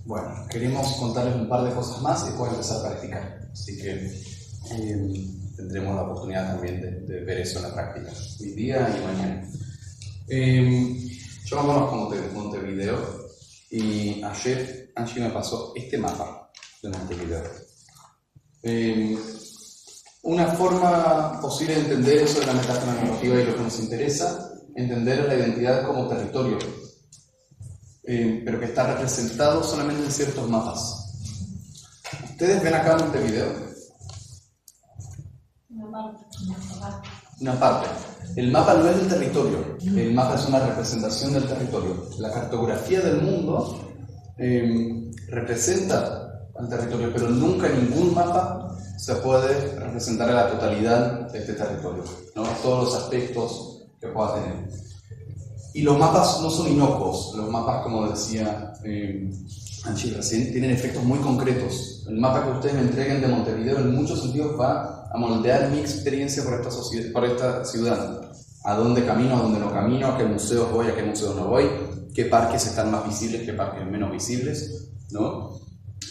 Bueno, queremos contarles un par de cosas más y después empezar a practicar. Así que tendremos la oportunidad también de ver eso en la práctica, hoy día y mañana. Yo me conozco Montevideo y ayer Angie me pasó este mapa de Montevideo. Una forma posible de entender eso de la metáfora narrativa y lo que nos interesa, entender la identidad como territorio, pero que está representado solamente en ciertos mapas. ¿Ustedes ven acá Montevideo? Una parte. El mapa no es del territorio, el mapa es una representación del territorio. La cartografía del mundo representa al territorio, pero nunca ningún mapa se puede representar a la totalidad de este territorio, ¿no? Todos los aspectos que pueda tener. Y los mapas no son inocuos, los mapas, como decía Angie recién, tienen efectos muy concretos. El mapa que ustedes me entreguen de Montevideo en muchos sentidos va a moldear mi experiencia por esta ciudad. A dónde camino, a dónde no camino, a qué museos voy, a qué museos no voy, qué parques están más visibles, qué parques menos visibles, ¿no?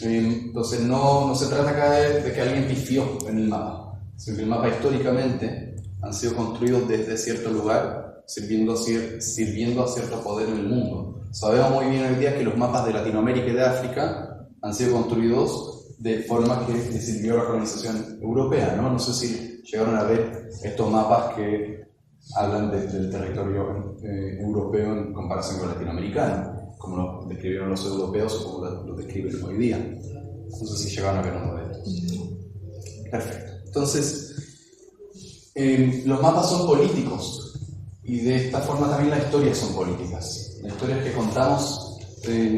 Entonces no se trata acá de que alguien pifió en el mapa, sino que el mapa históricamente han sido construidos desde cierto lugar, sirviendo a cierto poder en el mundo. Sabemos muy bien hoy día que los mapas de Latinoamérica y de África han sido construidos de forma que les sirvió a la colonización europea, ¿no? No sé si llegaron a ver estos mapas que hablan del territorio europeo en comparación con el latinoamericano, como lo describieron los europeos o como lo describen hoy día. No sé si llegaron a ver uno de estos. Perfecto. Entonces, los mapas son políticos y de esta forma también las historias son políticas. Las historias que contamos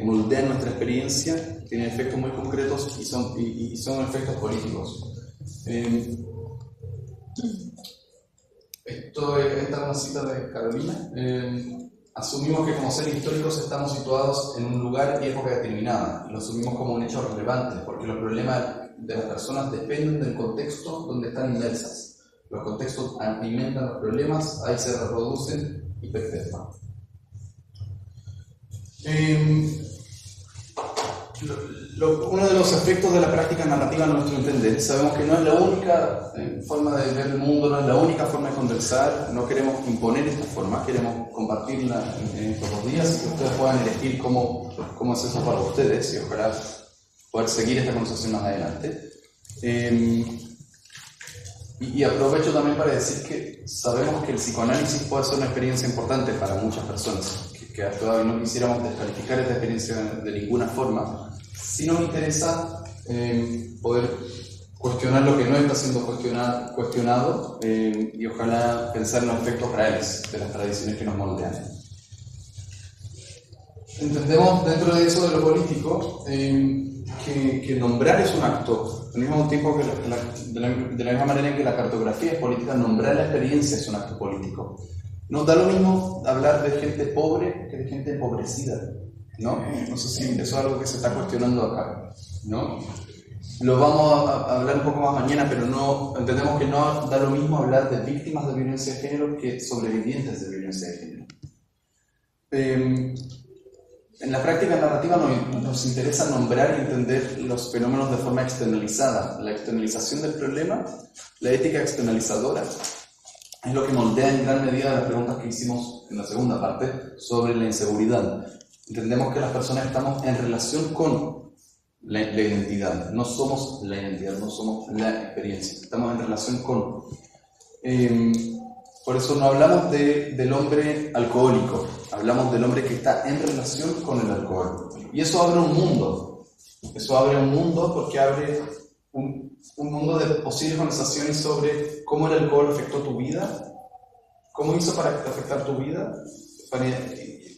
moldean nuestra experiencia, tienen efectos muy concretos y son efectos políticos. Esta es una cita de Carolina. Asumimos que como seres históricos estamos situados en un lugar y época determinada, y lo asumimos como un hecho relevante, porque los problemas de las personas dependen del contexto donde están inmersas. Los contextos alimentan los problemas, ahí se reproducen y perpetúan. Uno de los efectos de la práctica narrativa a nuestro entender, sabemos que no es la única forma de ver el mundo, no es la única forma de conversar, no queremos imponer esta forma, queremos compartirla en estos 2 días y que ustedes puedan elegir cómo es eso para ustedes y ojalá poder seguir esta conversación más adelante. Y aprovecho también para decir que sabemos que el psicoanálisis puede ser una experiencia importante para muchas personas, que todavía no quisiéramos descalificar esta experiencia de ninguna forma. Sí nos interesa poder cuestionar lo que no está siendo cuestionado y ojalá pensar en los efectos reales de las tradiciones que nos moldean. Entendemos dentro de eso de lo político que nombrar es un acto, al mismo tiempo que de la misma manera en que la cartografía es política, nombrar la experiencia es un acto político. No da lo mismo hablar de gente pobre que de gente empobrecida, ¿no? No sé si eso es algo que se está cuestionando acá, ¿no? Lo vamos a hablar un poco más mañana, pero entendemos que no da lo mismo hablar de víctimas de violencia de género que sobrevivientes de violencia de género. En la práctica narrativa nos interesa nombrar y entender los fenómenos de forma externalizada. La externalización del problema, la ética externalizadora, es lo que moldea en gran medida las preguntas que hicimos en la segunda parte sobre la inseguridad. Entendemos que las personas estamos en relación con la identidad, no somos la identidad, no somos la experiencia, estamos en relación con. Por eso no hablamos del hombre alcohólico, hablamos del hombre que está en relación con el alcohol. Y eso abre un mundo porque abre un mundo de posibles conversaciones sobre cómo el alcohol afectó tu vida, cómo hizo para afectar tu vida, para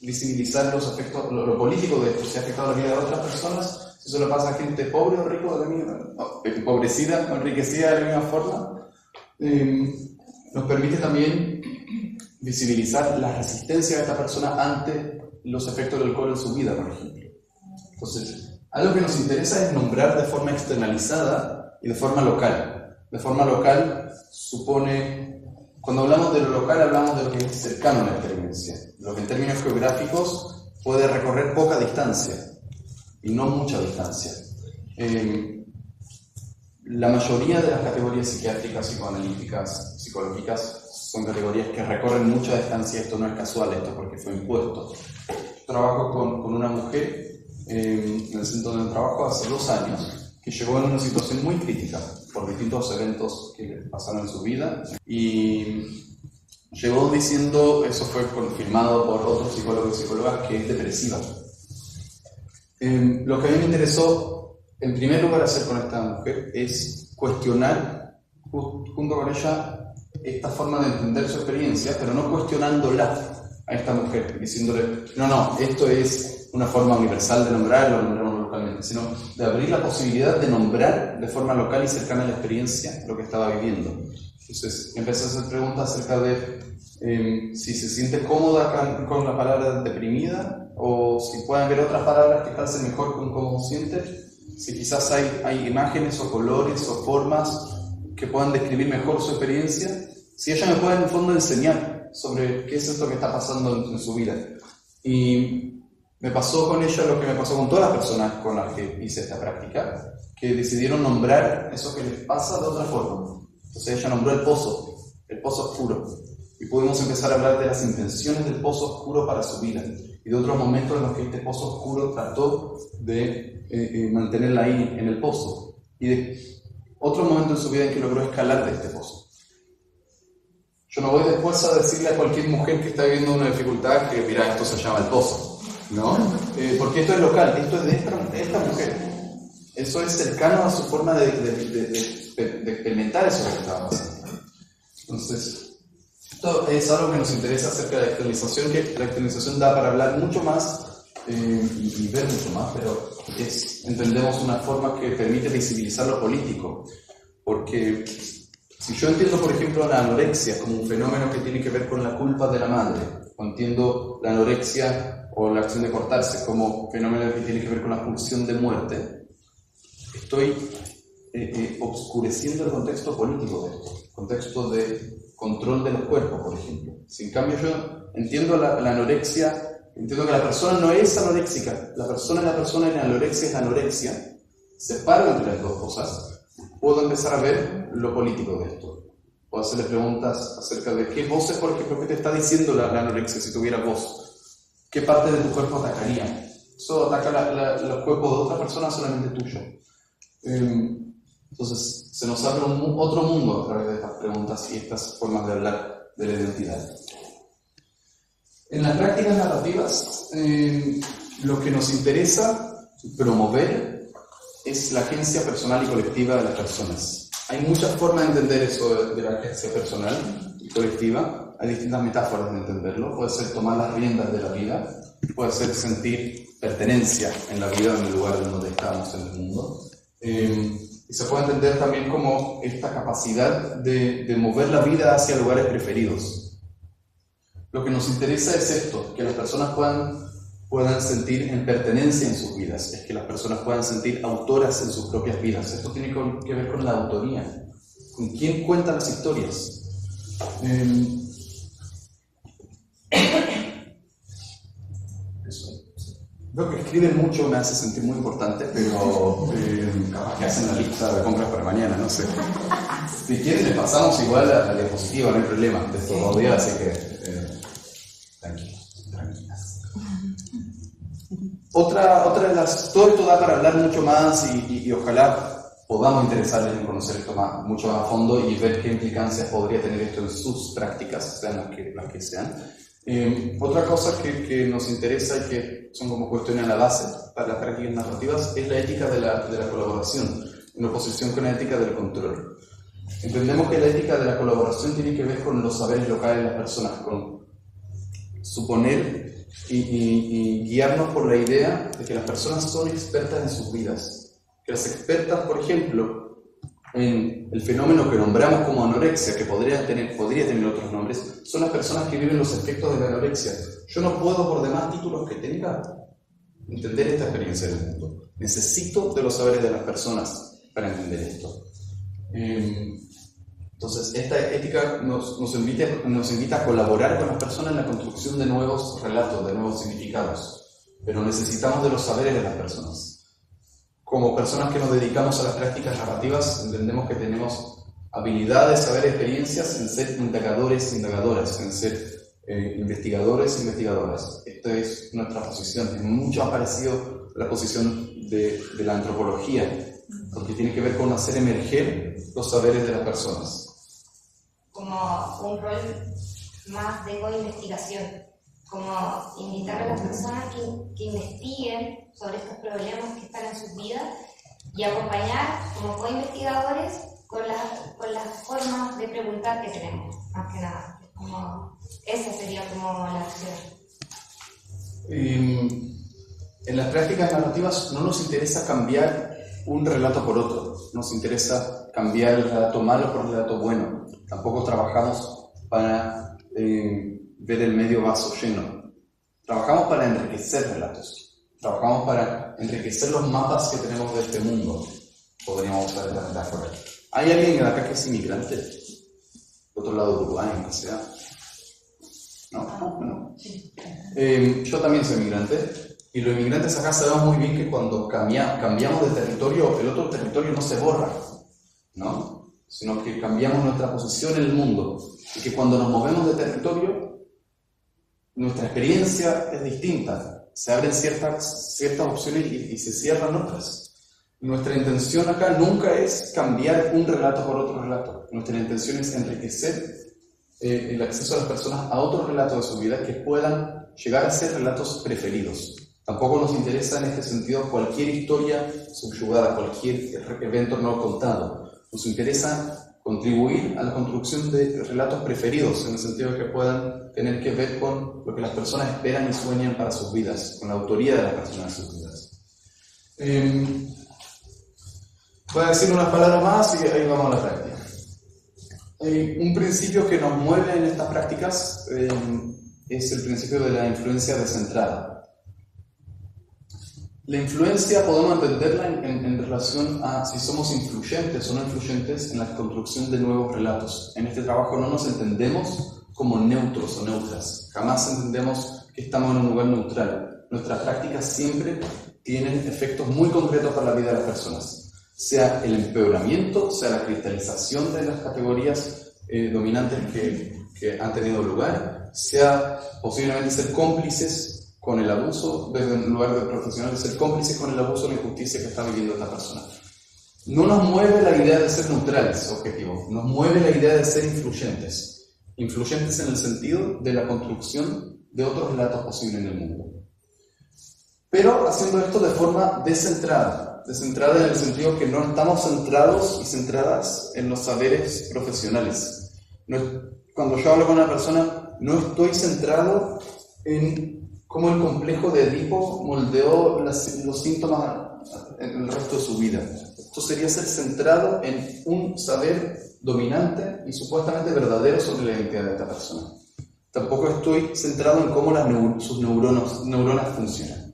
visibilizar los efectos, lo político de si ha afectado la vida de otras personas, si eso le pasa a gente pobre o rico de la misma, empobrecida o enriquecida de la misma forma. Nos permite también visibilizar la resistencia de esta persona ante los efectos del alcohol en su vida, por ejemplo. Entonces, algo que nos interesa es nombrar de forma externalizada y de forma local. De forma local supone, cuando hablamos de lo local, hablamos de lo que es cercano a la experiencia, lo que en términos geográficos puede recorrer poca distancia. y no mucha distancia. La mayoría de las categorías psiquiátricas, psicoanalíticas, psicológicas son categorías que recorren mucha distancia. Esto no es casual, esto porque fue impuesto. Trabajo con una mujer en el centro donde trabajo hace 2 años, que llegó en una situación muy crítica por distintos eventos que pasaron en su vida, y llegó diciendo, eso fue confirmado por otros psicólogos y psicólogas, que es depresiva. Lo que a mí me interesó, en primer lugar, hacer con esta mujer es cuestionar junto con ella esta forma de entender su experiencia, pero no cuestionándola a esta mujer, diciéndole, no, esto es una forma universal de nombrarlo, lo nombramos localmente, sino de abrir la posibilidad de nombrar de forma local y cercana a la experiencia lo que estaba viviendo. Entonces empecé a hacer preguntas acerca de si se siente cómoda con la palabra deprimida, o si pueden haber otras palabras que calcen mejor con cómo siente, si quizás hay imágenes o colores o formas que puedan describir mejor su experiencia, si ella me puede en el fondo enseñar sobre qué es esto que está pasando en su vida. Y me pasó con ella lo que me pasó con todas las personas con las que hice esta práctica, que decidieron nombrar eso que les pasa de otra forma. Entonces ella nombró el pozo oscuro, y pudimos empezar a hablar de las intenciones del pozo oscuro para su vida, y de otros momentos en los que este pozo oscuro trató de mantenerla ahí en el pozo, y de otro momento en su vida en que logró escalar de este pozo. Yo no voy después a decirle a cualquier mujer que está viviendo una dificultad que, mira, esto se llama el pozo, ¿no? Porque esto es local, esto es de esta mujer. Eso es cercano a su forma de experimentar eso que estaba pasando. Entonces, esto es algo que nos interesa acerca de la externalización, que la externalización da para hablar mucho más y ver mucho más, pero entendemos una forma que permite visibilizar lo político, porque si yo entiendo, por ejemplo, la anorexia como un fenómeno que tiene que ver con la culpa de la madre, o entiendo la anorexia o la acción de cortarse como fenómeno que tiene que ver con la pulsión de muerte, estoy obscureciendo el contexto político de esto, el contexto de control de los cuerpos, por ejemplo. Si en cambio yo entiendo la anorexia, entiendo que la persona no es anoréxica, la persona y la anorexia es la anorexia, separo entre las dos cosas, puedo empezar a ver lo político de esto. Puedo hacerle preguntas acerca de qué voces, por ejemplo, qué te está diciendo la anorexia si tuviera voz. ¿Qué parte de tu cuerpo atacaría? ¿Eso ataca los cuerpos de otra persona, solamente tuyo? Entonces, se nos abre otro mundo a través de estas preguntas y estas formas de hablar de la identidad. En las prácticas narrativas, lo que nos interesa promover es la agencia personal y colectiva de las personas. Hay muchas formas de entender eso de la agencia personal y colectiva. Hay distintas metáforas de entenderlo. Puede ser tomar las riendas de la vida, puede ser sentir pertenencia en la vida, en el lugar en donde estamos en el mundo. Y se puede entender también como esta capacidad de mover la vida hacia lugares preferidos. Lo que nos interesa es esto, que las personas puedan sentir en pertenencia en sus vidas, es que las personas puedan sentir autoras en sus propias vidas. Esto tiene que ver con la autoría, con quién cuenta las historias. Lo que escriben mucho me hace sentir muy importante, pero capaz que hacen la lista de compras para mañana, no sé. Si quieren, le pasamos igual a la diapositiva, no hay problema, de estos 2 días, así que tranquilas. Otra de las... Todo esto da para hablar mucho más y ojalá podamos interesarles en conocer esto mucho más a fondo y ver qué implicancias podría tener esto en sus prácticas, sean las que sean. Otra cosa que nos interesa y que son como cuestiones a la base para las prácticas narrativas es la ética de la colaboración, en oposición con la ética del control. Entendemos que la ética de la colaboración tiene que ver con los saberes locales de las personas, con suponer y guiarnos por la idea de que las personas son expertas en sus vidas. Que las expertas, por ejemplo, en el fenómeno que nombramos como anorexia, que podría tener otros nombres, son las personas que viven los efectos de la anorexia. Yo no puedo, por demás títulos que tenga, entender esta experiencia del mundo. Necesito de los saberes de las personas para entender esto. Entonces, esta ética nos invita a colaborar con las personas en la construcción de nuevos relatos, de nuevos significados, pero necesitamos de los saberes de las personas. como personas que nos dedicamos a las prácticas narrativas, entendemos que tenemos habilidades, saber, experiencias en ser indagadores, indagadoras, en ser investigadores, investigadoras. Esta es nuestra posición. Es mucho más parecido a la posición de la antropología, porque tiene que ver con hacer emerger los saberes de las personas. Como un rol más de co-investigación, como invitar a las personas que investiguen sobre estos problemas que están en sus vidas y acompañar como co-investigadores con las formas de preguntar que tenemos, más que nada. Esa sería como la acción. En las prácticas narrativas no nos interesa cambiar un relato por otro, nos interesa cambiar el relato malo por el relato bueno. Tampoco trabajamos para ver el medio vaso lleno. Trabajamos para enriquecer relatos. Trabajamos para enriquecer los mapas que tenemos de este mundo. Podríamos usar esta metáfora. ¿Hay alguien acá que es inmigrante? ¿De otro lado de Uruguay, aunque sea? No. Yo también soy inmigrante. Y los inmigrantes acá sabemos muy bien que cuando cambiamos de territorio, el otro territorio no se borra, ¿no? Sino que cambiamos nuestra posición en el mundo. Y que cuando nos movemos de territorio, nuestra experiencia es distinta. Se abren ciertas opciones y se cierran otras. Nuestra intención acá nunca es cambiar un relato por otro relato. Nuestra intención es enriquecer el acceso a las personas a otros relatos de su vida que puedan llegar a ser relatos preferidos. Tampoco nos interesa en este sentido cualquier historia subyugada, cualquier evento no contado. Nos interesa contribuir a la construcción de relatos preferidos, en el sentido de que puedan tener que ver con lo que las personas esperan y sueñan para sus vidas, con la autoría de las personas en sus vidas. Voy a decir unas palabras más y ahí vamos a la práctica. Un principio que nos mueve en estas prácticas es el principio de la influencia descentrada. La influencia podemos entenderla en relación a si somos influyentes o no influyentes en la construcción de nuevos relatos. En este trabajo no nos entendemos como neutros o neutras. Jamás entendemos que estamos en un lugar neutral. Nuestras prácticas siempre tienen efectos muy concretos para la vida de las personas. Sea el empeoramiento, sea la cristalización de las categorías dominantes que han tenido lugar, sea posiblemente ser cómplices con el abuso, desde un lugar de profesional, ser cómplices con el abuso o la injusticia que está viviendo esta persona. No nos mueve la idea de ser neutrales, objetivo, nos mueve la idea de ser influyentes. Influyentes en el sentido de la construcción de otros relatos posibles en el mundo. Pero haciendo esto de forma descentrada en el sentido que no estamos centrados y centradas en los saberes profesionales. Cuando yo hablo con una persona, no estoy centrado en cómo el complejo de Edipo moldeó los síntomas en el resto de su vida. Esto sería ser centrado en un saber dominante y supuestamente verdadero sobre la identidad de esta persona. Tampoco estoy centrado en cómo sus neuronas funcionan.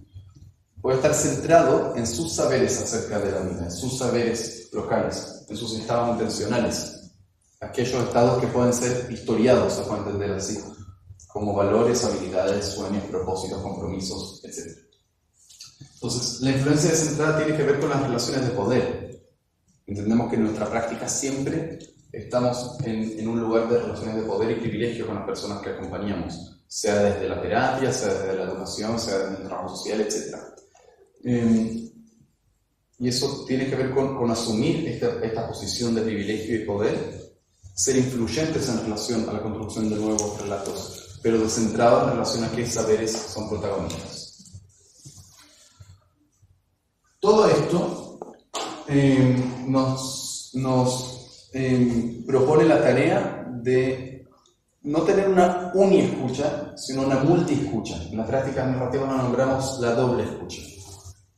Puede estar centrado en sus saberes acerca de la vida, en sus saberes locales, en sus estados intencionales, aquellos estados que pueden ser historiados, se puede entender así, como valores, habilidades, sueños, propósitos, compromisos, etc. Entonces, la influencia descentrada tiene que ver con las relaciones de poder. Entendemos que en nuestra práctica siempre estamos en un lugar de relaciones de poder y privilegio con las personas que acompañamos, sea desde la terapia, sea desde la educación, sea desde el trabajo social, etc. Y eso tiene que ver con asumir esta posición de privilegio y poder, ser influyentes en relación a la construcción de nuevos relatos, pero descentrados en relación a qué saberes son protagonistas. Todo esto nos propone la tarea de no tener una uniescucha, sino una multiescucha. En las prácticas narrativas nos nombramos la doble escucha.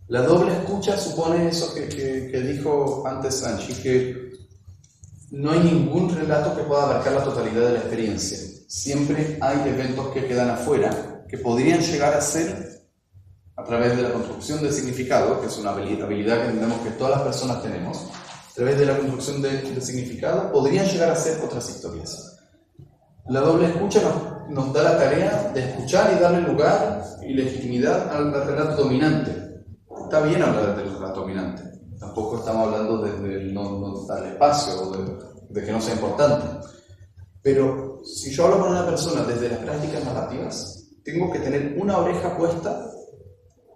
La doble escucha supone eso que dijo antes Sanchi, que no hay ningún relato que pueda abarcar la totalidad de la experiencia. Siempre hay eventos que quedan afuera, que podrían llegar a ser, a través de la construcción de significado, que es una habilidad que entendemos que todas las personas tenemos, a través de la construcción de significado, podrían llegar a ser otras historias. La doble escucha nos da la tarea de escuchar y darle lugar y legitimidad al relato dominante. está bien hablar del relato dominante. Tampoco estamos hablando de no darle espacio o de que no sea importante. Pero si yo hablo con una persona desde las prácticas narrativas, tengo que tener una oreja puesta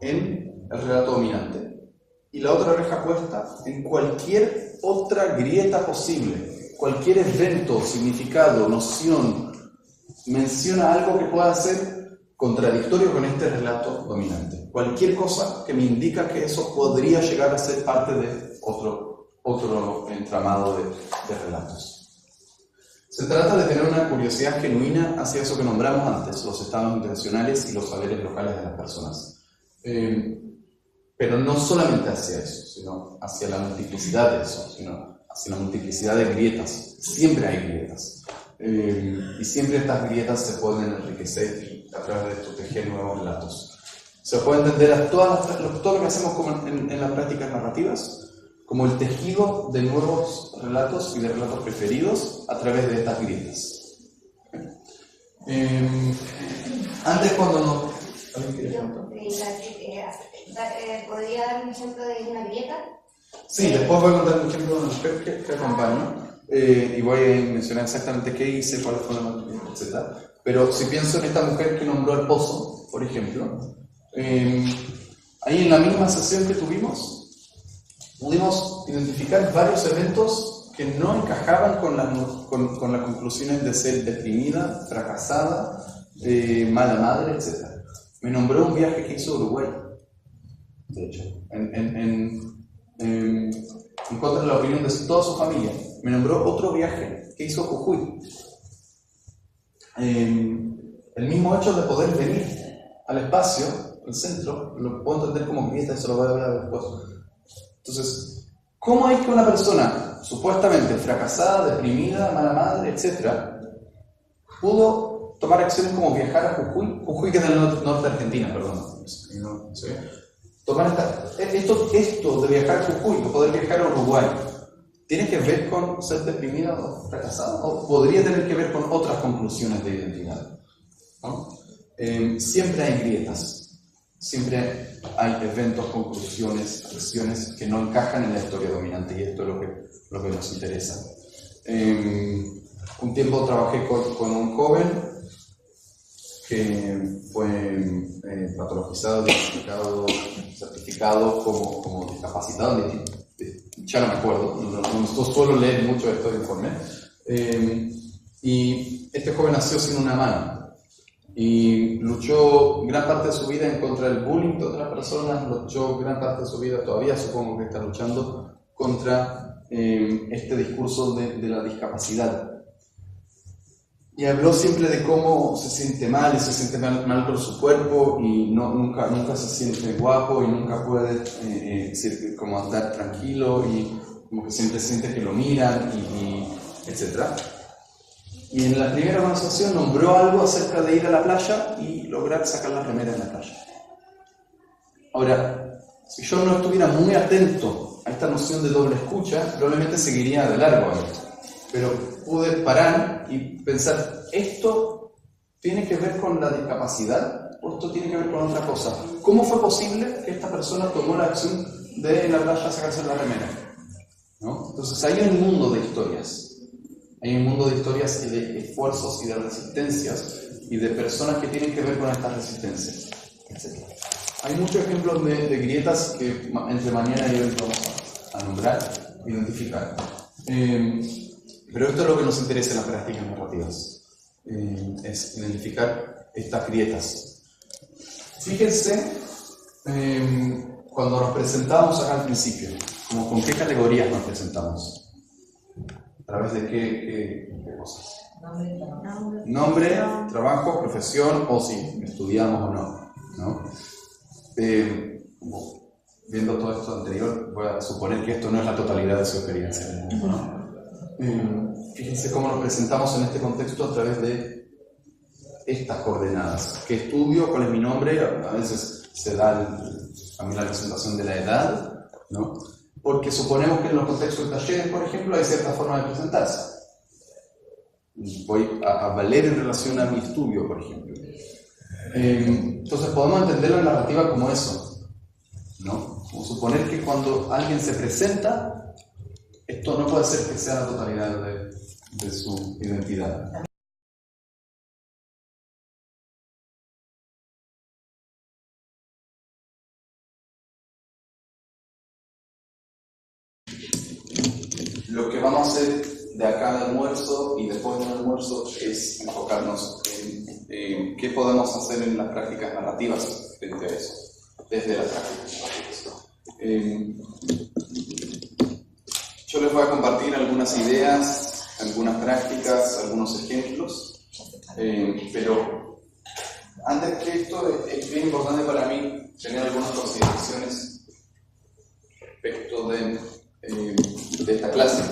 en el relato dominante y la otra oreja puesta en cualquier otra grieta posible. Cualquier evento, significado, noción, menciona algo que pueda ser contradictorio con este relato dominante. Cualquier cosa que me indica que eso podría llegar a ser parte de otro entramado de relatos. Se trata de tener una curiosidad genuina hacia eso que nombramos antes, los estados intencionales y los saberes locales de las personas. Pero no solamente hacia eso, sino hacia la multiplicidad de eso, sino hacia la multiplicidad de grietas. Siempre hay grietas. Y siempre estas grietas se pueden enriquecer a través de esto, tejer nuevos relatos. Se puede entender a todo lo que hacemos como en las prácticas narrativas como el tejido de nuevos relatos y de relatos preferidos a través de estas grietas. Antes cuando no... ¿Podría dar un ejemplo de una grieta? Sí, después voy a contar un ejemplo de una mujer que acompaño y voy a mencionar exactamente qué hice, cuáles fueron las etc. Pero si pienso en esta mujer que nombró el pozo, por ejemplo, ahí en la misma sesión que tuvimos, pudimos identificar varios eventos que no encajaban con las conclusiones de ser deprimida, fracasada, mala madre, etc. Me nombró un viaje que hizo a Uruguay, de hecho, en contra de la opinión de toda su familia. Me nombró otro viaje que hizo a Jujuy. El mismo hecho de poder venir al espacio, al centro, lo puedo entender como grieta, eso lo voy a hablar después. Entonces, ¿cómo es que una persona supuestamente fracasada, deprimida, mala madre, etc., pudo tomar acciones como viajar a Jujuy que es del norte de Argentina, perdón, ¿sí? Tomar esto de viajar a Jujuy, o poder viajar a Uruguay, ¿tiene que ver con ser deprimida o fracasada? ¿O podría tener que ver con otras conclusiones de identidad? ¿No? Siempre hay grietas. Siempre hay eventos, conclusiones, acciones que no encajan en la historia dominante y esto es lo que nos interesa. Un tiempo trabajé con un joven que fue patologizado, certificado como discapacitado, ya no me acuerdo, no suelo leer mucho de estos informes. Y este joven nació sin una mano. Y luchó gran parte de su vida en contra del bullying de otras personas, luchó gran parte de su vida, todavía supongo que está luchando contra este discurso de la discapacidad. Y habló siempre de cómo se siente mal, y se siente mal con su cuerpo, y nunca se siente guapo, y nunca puede como andar tranquilo, y como que siempre siente que lo miran, etc. Y en la primera conversación nombró algo acerca de ir a la playa y lograr sacar la remera en la playa. Ahora, si yo no estuviera muy atento a esta noción de doble escucha, probablemente seguiría de largo ahí. Pero pude parar y pensar, ¿esto tiene que ver con la discapacidad o esto tiene que ver con otra cosa? ¿Cómo fue posible que esta persona tomó la acción de en la playa sacarse la remera? ¿No? Entonces hay un mundo de historias. Hay un mundo de historias y de esfuerzos y de resistencias y de personas que tienen que ver con estas resistencias, etc. Hay muchos ejemplos de grietas que entre mañana y hoy vamos a nombrar, identificar. Pero esto es lo que nos interesa en las prácticas narrativas, es identificar estas grietas. Fíjense cuando nos presentamos acá al principio, como con qué categorías nos presentamos. ¿A través de qué cosas? Nombre, trabajo, profesión, o si estudiamos o no. Viendo todo esto anterior, voy a suponer que esto no es la totalidad de su experiencia en el mundo, ¿no? Fíjense cómo nos presentamos en este contexto a través de estas coordenadas. ¿Qué estudio? ¿Cuál es mi nombre? A veces se da también la presentación de la edad, ¿no? Porque suponemos que en los contextos de talleres, por ejemplo, hay cierta forma de presentarse. Voy a valer en relación a mi estudio, por ejemplo. Entonces podemos entender la narrativa como eso, ¿no? Como suponer que cuando alguien se presenta, esto no puede ser que sea la totalidad de su identidad. Lo que vamos a hacer de acá al almuerzo y después del almuerzo es enfocarnos en qué podemos hacer en las prácticas narrativas frente a eso, desde las prácticas narrativas. Yo les voy a compartir algunas ideas, algunas prácticas, algunos ejemplos, pero antes que esto es bien importante para mí tener algunas consideraciones respecto de esta clase.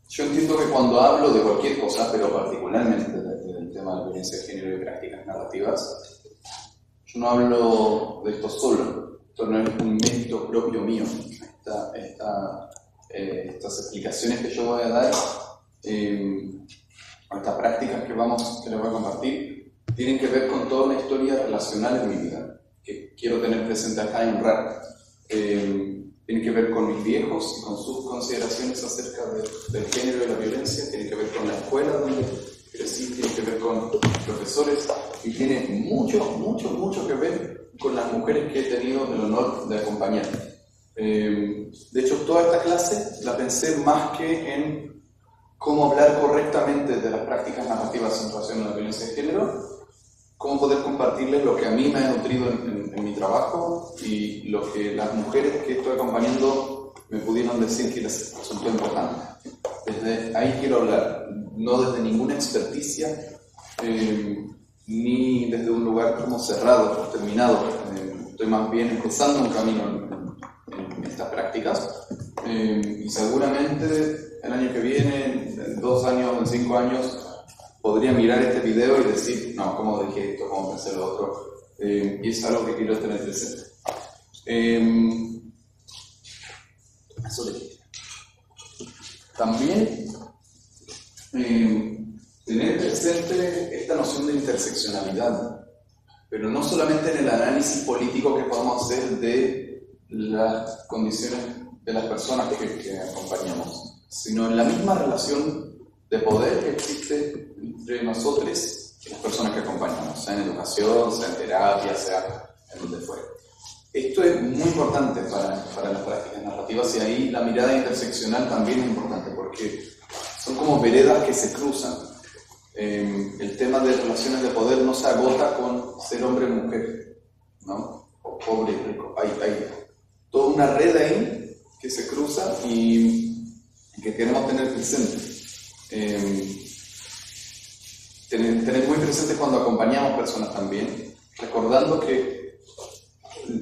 Yo entiendo que cuando hablo de cualquier cosa, pero particularmente del tema de la violencia de género y prácticas narrativas, yo no hablo de esto solo. Esto no es un mérito propio mío. Estas explicaciones que yo voy a dar, estas prácticas que les voy a compartir, tienen que ver con toda una historia relacional en mi vida, que quiero tener presente acá y honrar. Tiene que ver con mis viejos y con sus consideraciones acerca del género y la violencia, tiene que ver con la escuela donde crecí, tiene que ver con profesores y tiene mucho que ver con las mujeres que he tenido el honor de acompañar. De hecho, toda esta clase la pensé más que en cómo hablar correctamente de las prácticas narrativas en relación a la violencia de género, cómo poder compartirles lo que a mí me ha nutrido en mi trabajo y lo que las mujeres que estoy acompañando me pudieron decir que les resultó importante. Desde ahí quiero hablar, no desde ninguna experticia, ni desde un lugar como cerrado, terminado. Estoy más bien empezando un camino en estas prácticas y seguramente el año que viene, en 2 años, en 5 años, podría mirar este video y decir, no, ¿cómo dije esto? ¿Cómo pensé lo otro? Y es algo que quiero tener presente. Eso le dije. También tener presente esta noción de interseccionalidad, pero no solamente en el análisis político que podemos hacer de las condiciones de las personas que acompañamos, sino en la misma relación de poder que existe entre nosotros y las personas que acompañamos, sea en educación, sea en terapia, sea en donde fuera. Esto es muy importante para las prácticas narrativas y ahí la mirada interseccional también es importante porque son como veredas que se cruzan. El tema de relaciones de poder no se agota con ser hombre o mujer, ¿no? O pobre y rico. Hay toda una red ahí que se cruza y que queremos tener presente. Tener muy presente cuando acompañamos personas también, recordando que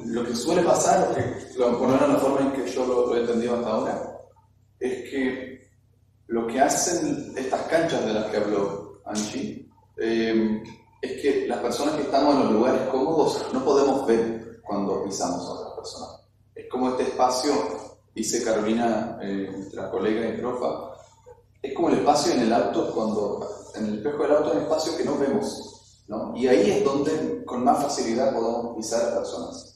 lo que suele pasar, por menos la forma en que yo lo he entendido hasta ahora, es que lo que hacen estas canchas de las que habló Angie, es que las personas que estamos en los lugares cómodos no podemos ver cuando pisamos a otras personas. Es como este espacio, dice Carolina, nuestra colega y profa, es como el espacio en el auto, cuando en el espejo del auto hay un espacio que no vemos, ¿no? Y ahí es donde con más facilidad podemos pisar a personas.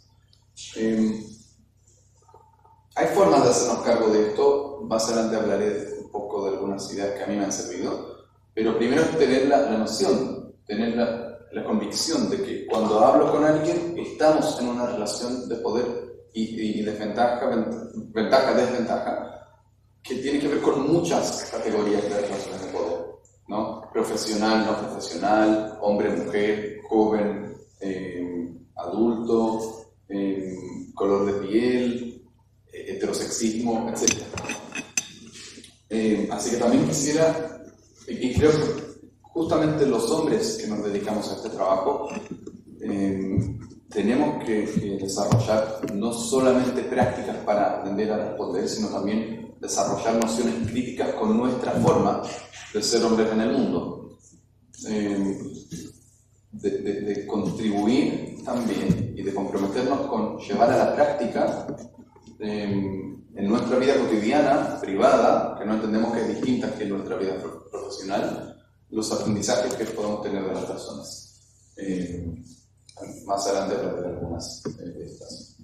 Hay formas de hacernos cargo de esto. Más adelante hablaré un poco de algunas ideas que a mí me han servido, pero primero es tener la noción, tener la convicción de que cuando hablo con alguien estamos en una relación de poder y desventaja, desventaja, que tiene que ver con muchas categorías de relaciones de poder, ¿no? Profesional, no profesional, hombre, mujer, joven, adulto, color de piel, heterosexismo, etc. Así que también quisiera, y creo que justamente los hombres que nos dedicamos a este trabajo, tenemos que desarrollar no solamente prácticas para aprender a responder, sino también desarrollar nociones críticas con nuestra forma de ser hombres en el mundo. De contribuir también y de comprometernos con llevar a la práctica en nuestra vida cotidiana, privada, que no entendemos que es distinta que en nuestra vida profesional, los aprendizajes que podemos tener de las personas. Más adelante hablaré de algunas de estas.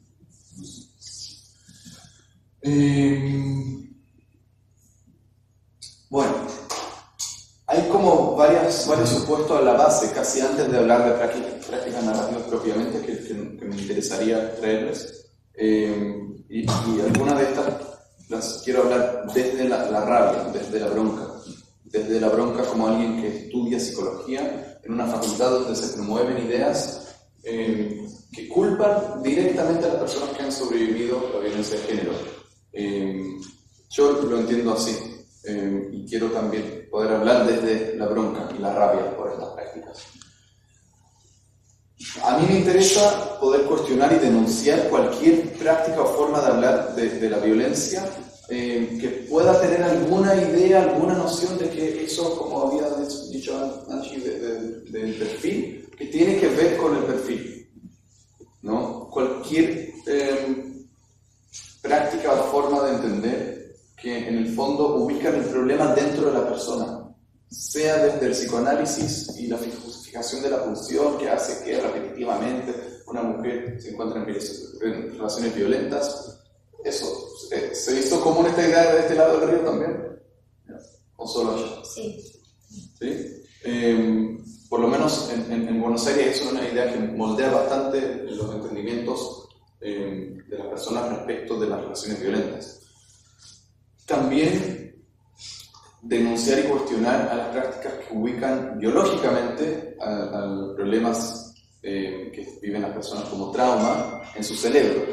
Bueno, hay como varios supuestos a la base, casi antes de hablar de prácticas narrativas propiamente, que me interesaría traerles. Y algunas de estas las quiero hablar desde la rabia, desde la bronca. Desde la bronca como alguien que estudia psicología en una facultad donde se promueven ideas que culpan directamente a las personas que han sobrevivido a la violencia de género. Yo lo entiendo así, y quiero también poder hablar desde la bronca y la rabia por estas prácticas. A mí me interesa poder cuestionar y denunciar cualquier práctica o forma de hablar de la violencia que pueda tener alguna idea, alguna noción de que eso, como había dicho Angie, del perfil, que tiene que ver con el perfil, ¿no? Cualquier práctica o forma de entender que en el fondo ubican el problema dentro de la persona, sea desde el psicoanálisis y la justificación de la pulsión que hace que repetitivamente una mujer se encuentre en relaciones violentas. Eso, ¿se hizo común esta idea de este lado del río también? ¿O solo allá? Sí. ¿Sí? Por lo menos en Buenos Aires es una idea que moldea bastante los entendimientos de las personas respecto de las relaciones violentas. También denunciar y cuestionar a las prácticas que ubican biológicamente a los problemas que viven las personas como trauma en su cerebro.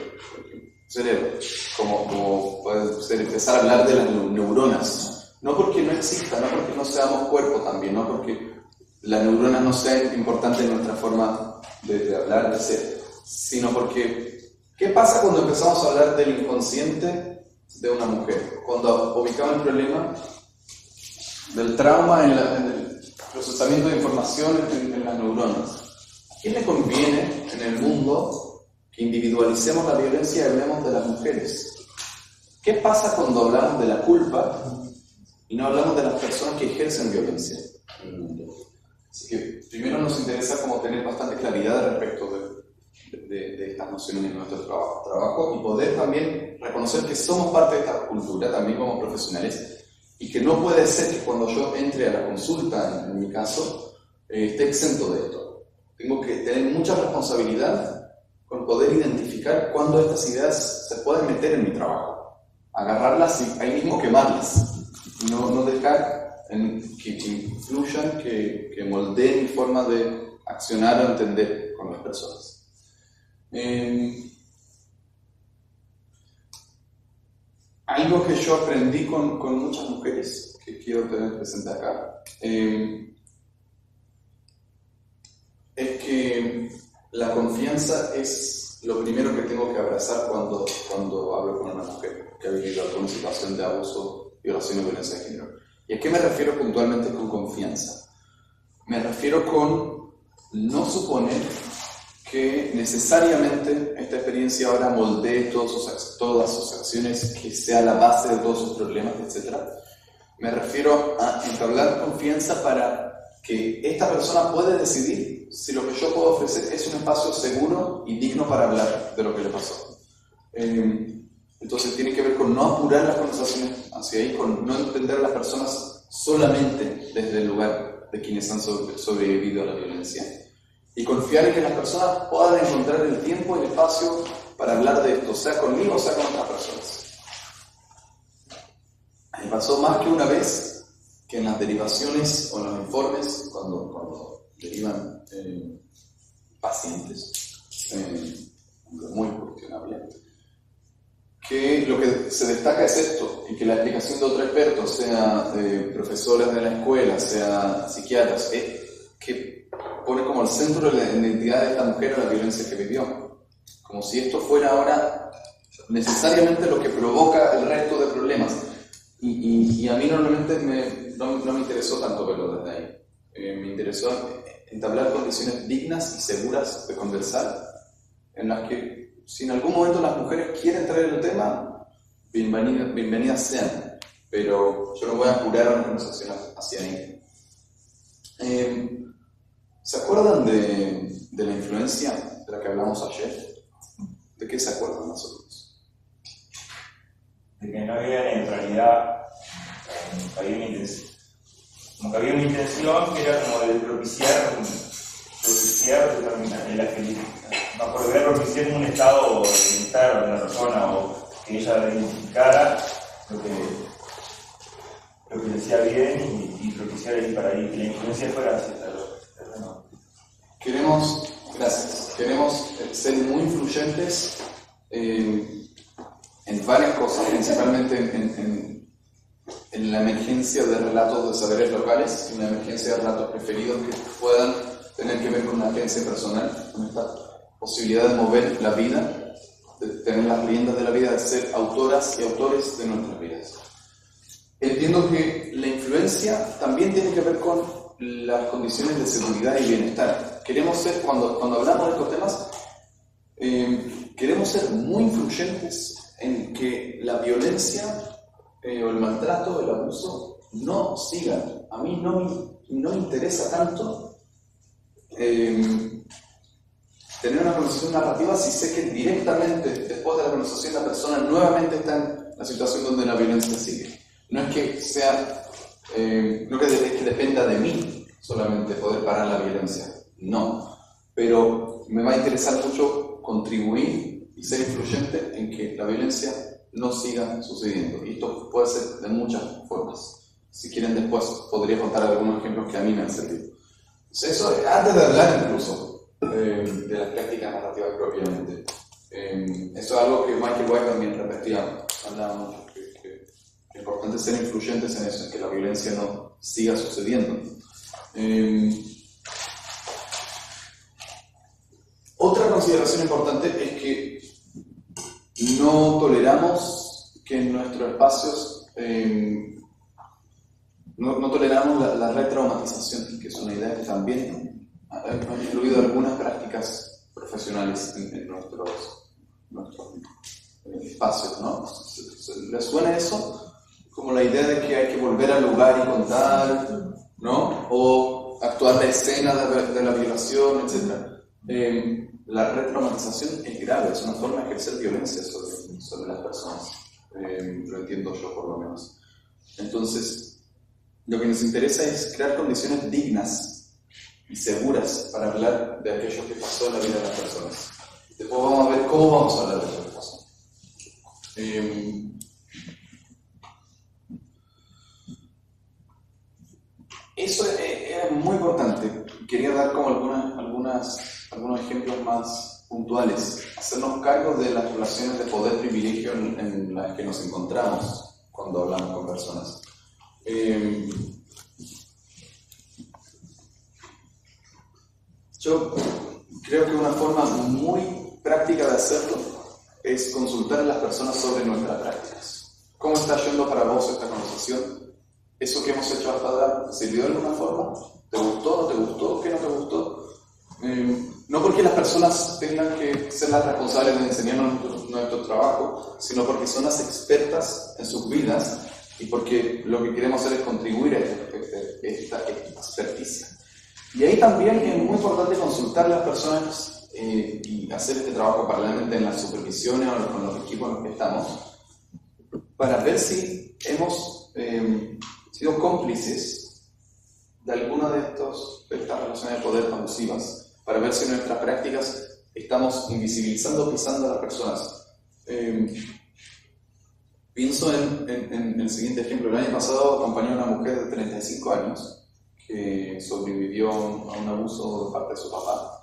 Como puede ser empezar a hablar de las neuronas, no porque no exista, no porque no seamos cuerpo también, no porque las neuronas no sean importantes en nuestra forma de hablar, de ser, sino porque ¿qué pasa cuando empezamos a hablar del inconsciente de una mujer? Cuando ubicamos el problema del trauma en el procesamiento de información en las neuronas. ¿A quién le conviene en el mundo que individualicemos la violencia y hablemos de las mujeres? ¿Qué pasa cuando hablamos de la culpa y no hablamos de las personas que ejercen violencia en el mundo? Así que primero nos interesa como tener bastante claridad respecto de estas nociones en nuestro trabajo y poder también reconocer que somos parte de esta cultura también como profesionales y que no puede ser que cuando yo entre a la consulta, en mi caso, esté exento de esto. Tengo que tener mucha responsabilidad con poder identificar cuándo estas ideas se pueden meter en mi trabajo, agarrarlas y ahí mismo quemarlas, no dejar que influyan, que moldeen mi forma de accionar o entender con las personas. Algo que yo aprendí con muchas mujeres, que quiero tener presente acá, es que la confianza es lo primero que tengo que abrazar cuando hablo con una mujer que ha vivido alguna situación de abuso, violación o violencia de género. ¿Y a qué me refiero puntualmente con confianza? Me refiero con no suponer que necesariamente esta experiencia ahora moldee todas sus acciones, que sea la base de todos sus problemas, etc. Me refiero a entablar confianza para que esta persona puede decidir si lo que yo puedo ofrecer es un espacio seguro y digno para hablar de lo que le pasó. Entonces tiene que ver con no apurar las conversaciones hacia ahí, con no entender a las personas solamente desde el lugar de quienes han sobrevivido a la violencia. Y confiar en que las personas puedan encontrar el tiempo y el espacio para hablar de esto, sea conmigo o sea con otras personas. Me pasó más que una vez que en las derivaciones o en los informes, cuando derivan pacientes, muy cuestionable, que lo que se destaca es esto, y que la explicación de otro experto, sea profesores de la escuela, sea psiquiatras, que pone como el centro de la identidad de esta mujer a la violencia que vivió, como si esto fuera ahora necesariamente lo que provoca el resto de problemas. Y a mí normalmente no me interesó tanto verlo desde ahí. Me interesó entablar condiciones dignas y seguras de conversar, en las que si en algún momento las mujeres quieren traer el tema, bienvenidas sean, pero yo no voy a apurar una conversación hacia ahí. ¿Se acuerdan de la influencia de la que hablamos ayer? ¿De qué se acuerdan más o menos? De que no había neutralidad, como que había una intención que era como de propiciar la felicidad. No, por ver propiciar un estado de bienestar de una persona o que ella identificara lo que le hacía bien y propiciar ahí para ahí, que la influencia fuera hacia el terreno. Queremos ser muy influyentes en varias cosas, principalmente en la emergencia de relatos de saberes locales, en la emergencia de relatos preferidos que puedan tener que ver con una agencia personal, con esta posibilidad de mover la vida, de tener las riendas de la vida, de ser autoras y autores de nuestras vidas. Entiendo que la influencia también tiene que ver con las condiciones de seguridad y bienestar. Queremos ser, cuando hablamos de estos temas, queremos ser muy influyentes en que la violencia o el maltrato, el abuso, no sigan. A mí no me interesa tanto tener una conversación narrativa si sé que directamente después de la conversación la persona nuevamente está en la situación donde la violencia sigue. No es que sea, no es que dependa de mí solamente poder parar la violencia, no, pero me va a interesar mucho contribuir y ser influyente en que la violencia no siga sucediendo. Y esto puede ser de muchas formas. Si quieren después podría contar algunos ejemplos que a mí me han servido. Entonces, eso antes de hablar incluso de las prácticas narrativas propiamente. Eso es algo que Michael White también repetía, hablaba mucho, que es importante ser influyentes en eso, en que la violencia no siga sucediendo. Otra consideración importante es que no toleramos que en nuestros espacios no toleramos la retraumatización, que es una idea que también ha incluido algunas prácticas profesionales en nuestros espacios, ¿no? ¿Les suena eso? Como la idea de que hay que volver al lugar y contar, ¿no? O actuar la escena de la violación, etc. La retraumatización es grave, es una forma de ejercer violencia sobre las personas. Lo entiendo yo, por lo menos. Entonces, lo que nos interesa es crear condiciones dignas y seguras para hablar de aquello que pasó en la vida de las personas. Después vamos a ver cómo vamos a hablar de eso que pasó. Eso es muy importante. Quería dar como algunos ejemplos más puntuales. Hacernos cargo de las relaciones de poder y privilegio en las que nos encontramos cuando hablamos con personas. Yo creo que una forma muy práctica de hacerlo es consultar a las personas sobre nuestras prácticas. ¿Cómo está yendo para vos esta conversación? ¿Eso que hemos hecho hasta ahora sirvió de alguna forma? ¿Te gustó? ¿No te gustó? ¿Qué no te gustó? No porque las personas tengan que ser las responsables de enseñarnos nuestro trabajo, sino porque son las expertas en sus vidas y porque lo que queremos hacer es contribuir a esta experticia. Y ahí también es muy importante consultar a las personas y hacer este trabajo paralelamente en las supervisiones o con los equipos en los que estamos para ver si hemos sido cómplices de alguna de estas relaciones de poder abusivas, para ver si en nuestras prácticas estamos invisibilizando o pisando a las personas. Pienso en el siguiente ejemplo. El año pasado acompañé a una mujer de 35 años que sobrevivió a un abuso de parte de su papá.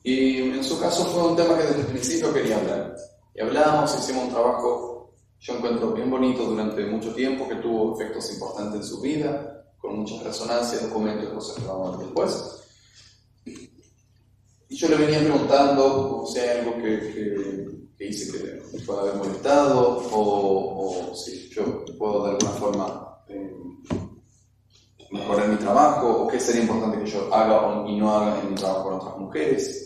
Y en su caso fue un tema que desde el principio quería hablar. Y hablamos, hicimos un trabajo, yo encuentro bien bonito durante mucho tiempo, que tuvo efectos importantes en su vida, con muchas resonancias, documentos, cosas que vamos a ver después. Y yo le venía preguntando si hay algo que hice que me pueda haber molestado, o si yo puedo de alguna forma mejorar mi trabajo, o qué sería importante que yo haga y no haga en mi trabajo con otras mujeres.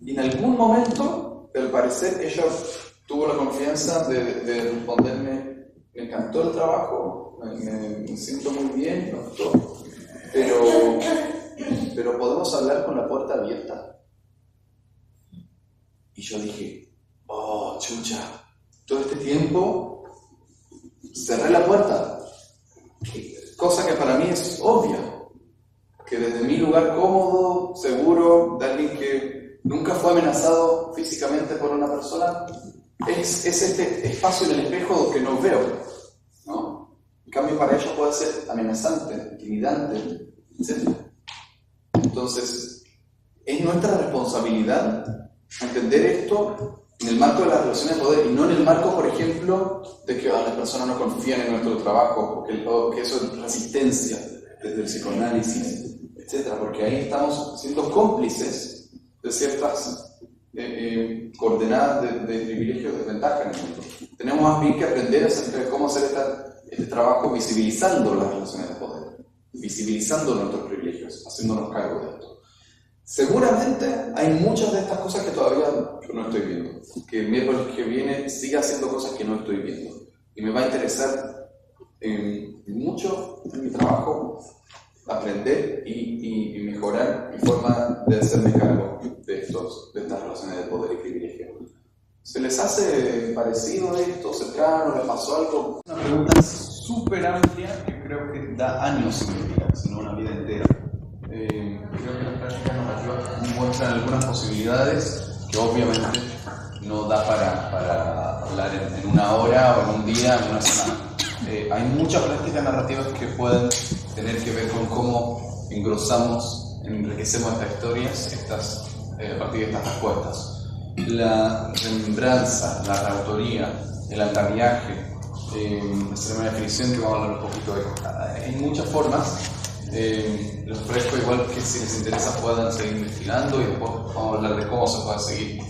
Y en algún momento, al parecer, ella tuvo la confianza de responderme: me encantó el trabajo, me siento muy bien, me gustó, pero pero podemos hablar con la puerta abierta. Y yo dije, oh, chucha, todo este tiempo cerré la puerta, cosa que para mí es obvia, que desde mi lugar cómodo, seguro, de alguien que nunca fue amenazado físicamente por una persona, es este espacio en el espejo que no veo, ¿no? En cambio, para ellos puede ser amenazante, intimidante, etc. Entonces, es nuestra responsabilidad entender esto en el marco de las relaciones de poder y no en el marco, por ejemplo, de que las personas no confían en nuestro trabajo o que eso es resistencia desde el psicoanálisis, etc. Porque ahí estamos siendo cómplices de ciertas coordenadas de privilegio y desventaja en el mundo. Tenemos más bien que aprender acerca de cómo hacer este trabajo visibilizando las relaciones de poder, visibilizando nuestros privilegios, haciéndonos cargo de esto. Seguramente hay muchas de estas cosas que todavía yo no estoy viendo, que el miércoles que viene siga haciendo cosas que no estoy viendo. Y me va a interesar mucho en mi trabajo aprender y mejorar mi forma de hacerme cargo de estas relaciones de poder y privilegio. ¿Se les hace parecido esto, cercano, les pasó algo? Una pregunta súper amplia que creo que da años sin investigar, sino una vida entera. Creo que las prácticas narrativas muestran algunas posibilidades que obviamente no da para hablar en una hora o en un día, en una semana. Hay muchas prácticas narrativas que pueden tener que ver con cómo engrosamos, enriquecemos estas historias a partir de estas respuestas. La remembranza, la reautoría, el andamiaje, la ceremonia de definición, que vamos a hablar un poquito de esto. Hay muchas formas. Les ofrezco igual que si les interesa puedan seguir investigando y después vamos a hablar de cómo se puede seguir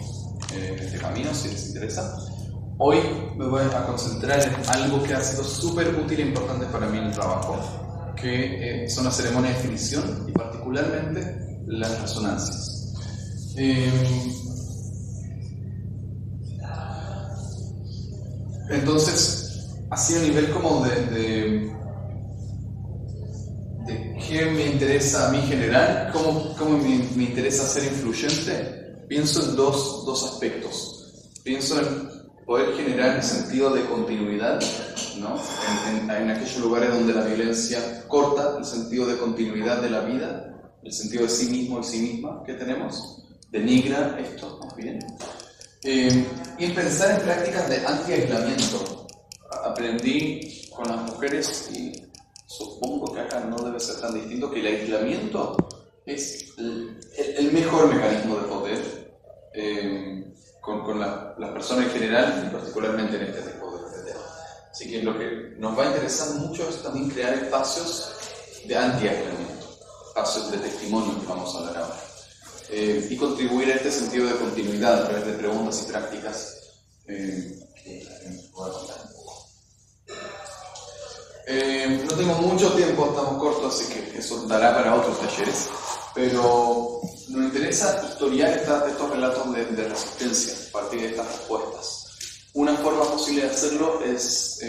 este camino si les interesa. Hoy me voy a concentrar en algo que ha sido súper útil e importante para mí en el trabajo, que son las ceremonias de definición y particularmente las resonancias. Entonces, así a nivel como de qué me interesa a mí generar, cómo me interesa ser influyente, pienso en dos aspectos. Pienso en poder generar el sentido de continuidad, ¿no? En aquellos lugares donde la violencia corta el sentido de continuidad de la vida, el sentido de sí mismo y sí misma que tenemos, denigra esto más bien. Y en pensar en prácticas de anti-aislamiento. Aprendí con las mujeres, y supongo que acá no debe ser tan distinto, que el aislamiento es el mejor mecanismo de poder con las personas en general y particularmente en este tipo de temas. Así que lo que nos va a interesar mucho es también crear espacios de anti-aislamiento, espacios de testimonio que vamos a hablar ahora. Y contribuir a este sentido de continuidad a través de preguntas y prácticas que voy a contar un poco. No tengo mucho tiempo, estamos cortos, así que eso dará para otros talleres, pero nos interesa historiar estos relatos de resistencia a partir de estas respuestas. Una forma posible de hacerlo es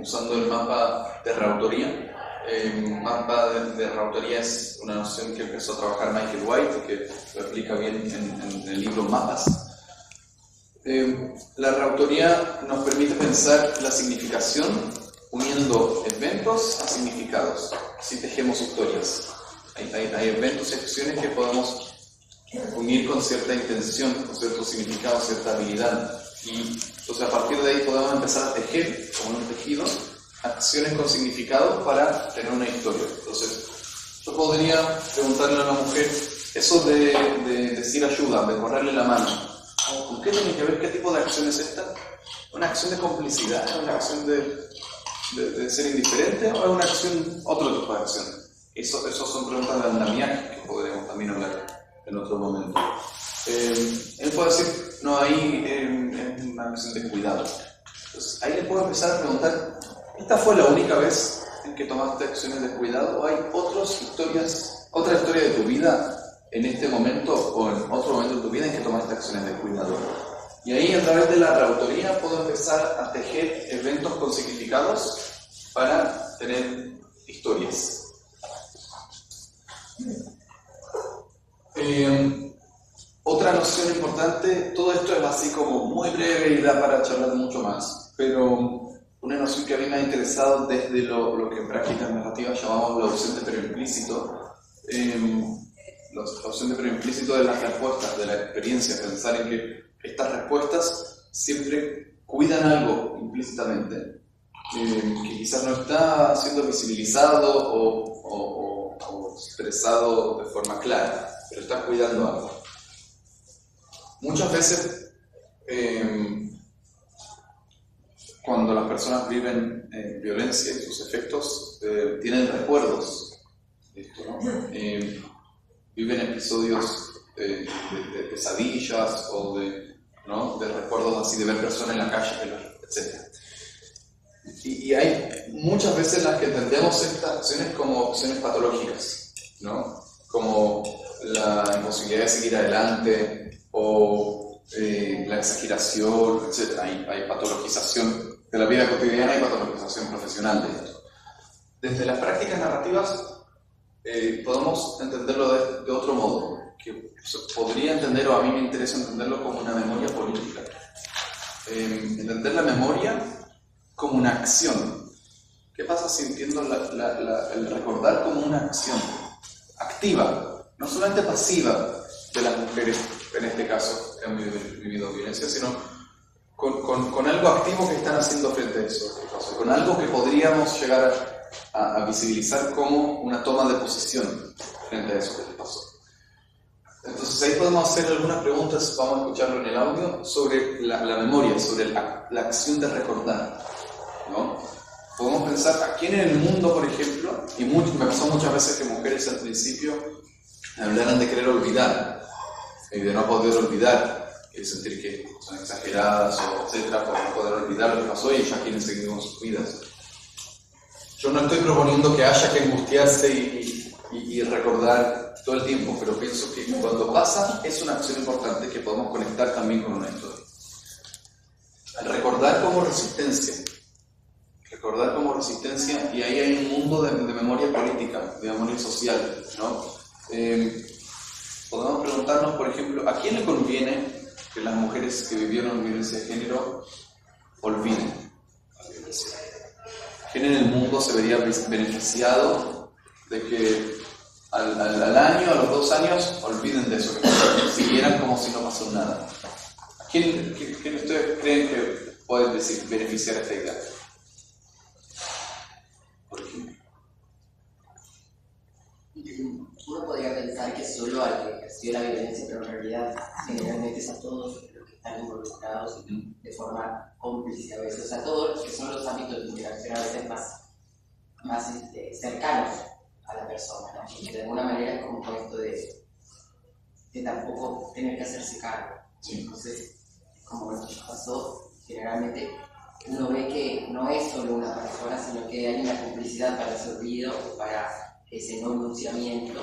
usando el mapa de reautoría. Mapa de reautoría es una noción que empezó a trabajar Michael White, que lo explica bien en el libro Mapas. La reautoría nos permite pensar la significación uniendo eventos a significados, si tejemos historias. Hay eventos y acciones que podemos unir con cierta intención, con cierto significado, cierta habilidad. Y entonces a partir de ahí podemos empezar a tejer, como un tejido, acciones con significado para tener una historia. Entonces, yo podría preguntarle a una mujer eso de decir ayuda, de correrle la mano. ¿Con qué tiene que ver? ¿Qué tipo de acción es esta? ¿Una acción de complicidad? ¿Una acción de ser indiferente? ¿O es una acción, otro tipo de acción? Esos son preguntas de andamiaje que podremos también hablar en otro momento. Él puede decir, no, ahí es una acción de cuidado. Entonces, ahí le puedo empezar a preguntar, ¿esta fue la única vez en que tomaste acciones de cuidado? ¿O hay otra historia de tu vida en este momento o en otro momento de tu vida en que tomaste acciones de cuidado? Y ahí, a través de la reautoría, puedo empezar a tejer eventos con significados para tener historias. Otra noción importante, todo esto es así como muy breve y da para charlar mucho más, pero una noción que a mí me ha interesado desde lo que en prácticas narrativas llamamos lo ausente pero implícito, lo ausente pero implícito de las respuestas, de la experiencia, pensar en que estas respuestas siempre cuidan algo implícitamente, que quizás no está siendo visibilizado o expresado de forma clara, pero está cuidando algo. Muchas veces, cuando las personas viven violencia y sus efectos, tienen recuerdos de esto, ¿no? Viven episodios de pesadillas o ¿no? de recuerdos así de ver personas en la calle, etc. Y hay muchas veces en las que entendemos estas acciones como acciones patológicas, ¿no? Como la imposibilidad de seguir adelante o la exageración, etc. Hay patologización de la vida cotidiana y patologización profesional de esto. Desde las prácticas narrativas podemos entenderlo de otro modo, que se podría entender, o a mí me interesa entenderlo como una memoria política. Entender la memoria como una acción. ¿Qué pasa si entiendo el recordar como una acción activa, no solamente pasiva de las mujeres, en este caso, que han vivido violencia, sino con algo activo que están haciendo frente a eso, con algo que podríamos llegar a visibilizar como una toma de posición frente a eso que les pasó? Entonces ahí podemos hacer algunas preguntas, vamos a escucharlo en el audio, sobre la memoria, sobre la acción de recordar, ¿no? Podemos pensar a quién en el mundo, por ejemplo, y me pasó muchas veces que mujeres al principio hablaran de querer olvidar, y de no poder olvidar, y de sentir que son exageradas, o etcétera, por no poder olvidar lo que pasó y ellas quieren seguir con sus vidas. Yo no estoy proponiendo que haya que angustiarse y recordar todo el tiempo, pero pienso que cuando pasa es una acción importante que podemos conectar también con una historia. Al recordar como resistencia, y ahí hay un mundo de memoria política, de memoria social, ¿no? Podemos preguntarnos, por ejemplo, ¿a quién le conviene que las mujeres que vivieron violencia de género olviden la violencia? ¿Quién en el mundo se vería beneficiado de que al año, a los 2 años, olviden de eso, que siguieran como si no pasó nada? ¿A quién ustedes creen que puede beneficiar esta idea? Por ejemplo. Uno podría pensar que solo al que ejerció la violencia, pero en realidad generalmente es a todos los que están involucrados de forma cómplice a veces, a todos los que son los ámbitos de interacción a veces más cercanos a la persona, ¿no? Y de alguna manera es como con esto de tampoco tener que hacerse cargo. Sí. Entonces, como esto ya pasó, generalmente uno ve que no es solo una persona, sino que hay una complicidad para ese olvido, para ese no enunciamiento,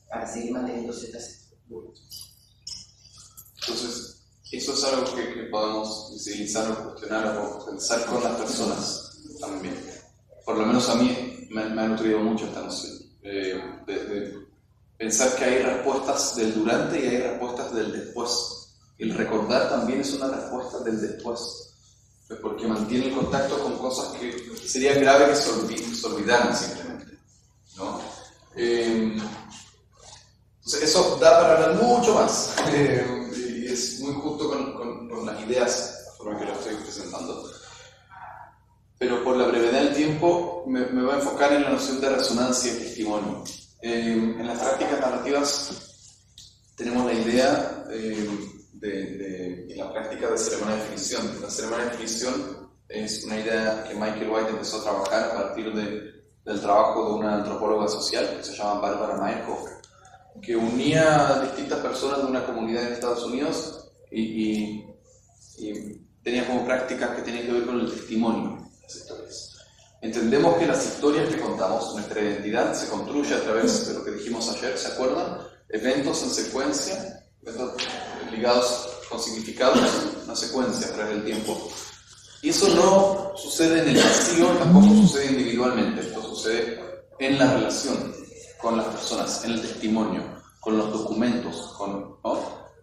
para seguir manteniendo ciertas estructuras. Entonces, eso es algo que podemos visibilizar o cuestionar o pensar con las personas también. Por lo menos a mí me ha nutrido mucho esta noción de pensar que hay respuestas del durante y hay respuestas del después. El recordar también es una respuesta del después, porque mantiene el contacto con cosas que sería grave que se olvidaran simplemente, ¿no? Entonces eso da para hablar mucho más, y es muy justo con las ideas, la forma que lo estoy presentando. Pero por la brevedad del tiempo me voy a enfocar en la noción de resonancia y testimonio. En las prácticas narrativas tenemos la idea de la práctica de ceremonia de definición. La ceremonia de definición es una idea que Michael White empezó a trabajar a partir del trabajo de una antropóloga social que se llama Barbara Meyerhoff, que unía a distintas personas de una comunidad en Estados Unidos y tenía como prácticas que tenían que ver con el testimonio de las historias. Entendemos que las historias que contamos, nuestra identidad, se construye a través de lo que dijimos ayer, ¿se acuerdan? Eventos en secuencia, eventos ligados con significados, una secuencia a través del tiempo. Y eso no sucede en el vacío, tampoco sucede individualmente, esto sucede en la relación con las personas, en el testimonio. con los documentos, ¿no?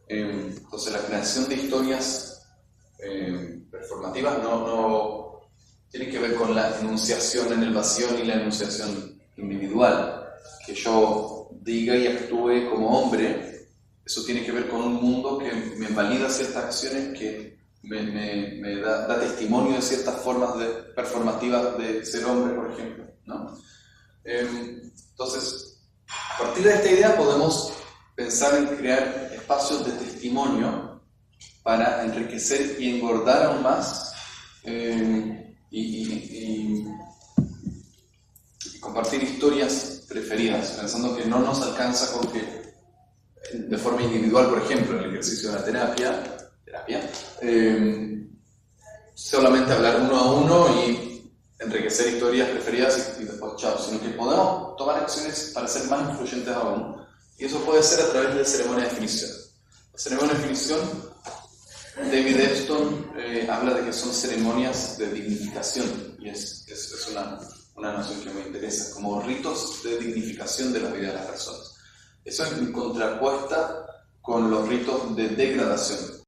Entonces la creación de historias performativas no tiene que ver con la enunciación en el vacío ni la enunciación individual. Que yo diga y actúe como hombre, eso tiene que ver con un mundo que me valida ciertas acciones, que me da testimonio de ciertas formas performativas de ser hombre, por ejemplo, ¿no? Entonces, a partir de esta idea podemos pensar en crear espacios de testimonio para enriquecer y engordar aún más y compartir historias preferidas, pensando que no nos alcanza con que de forma individual, por ejemplo, en el ejercicio de la terapia, solamente hablar uno a uno y enriquecer historias preferidas y después chao, sino que podemos tomar acciones para ser más influyentes aún, y eso puede ser a través de ceremonia de definición. La ceremonia de definición, David Epstein habla de que son ceremonias de dignificación, y es una noción que me interesa, como ritos de dignificación de la vida de las personas. Eso es en contrapuesta con los ritos de degradación.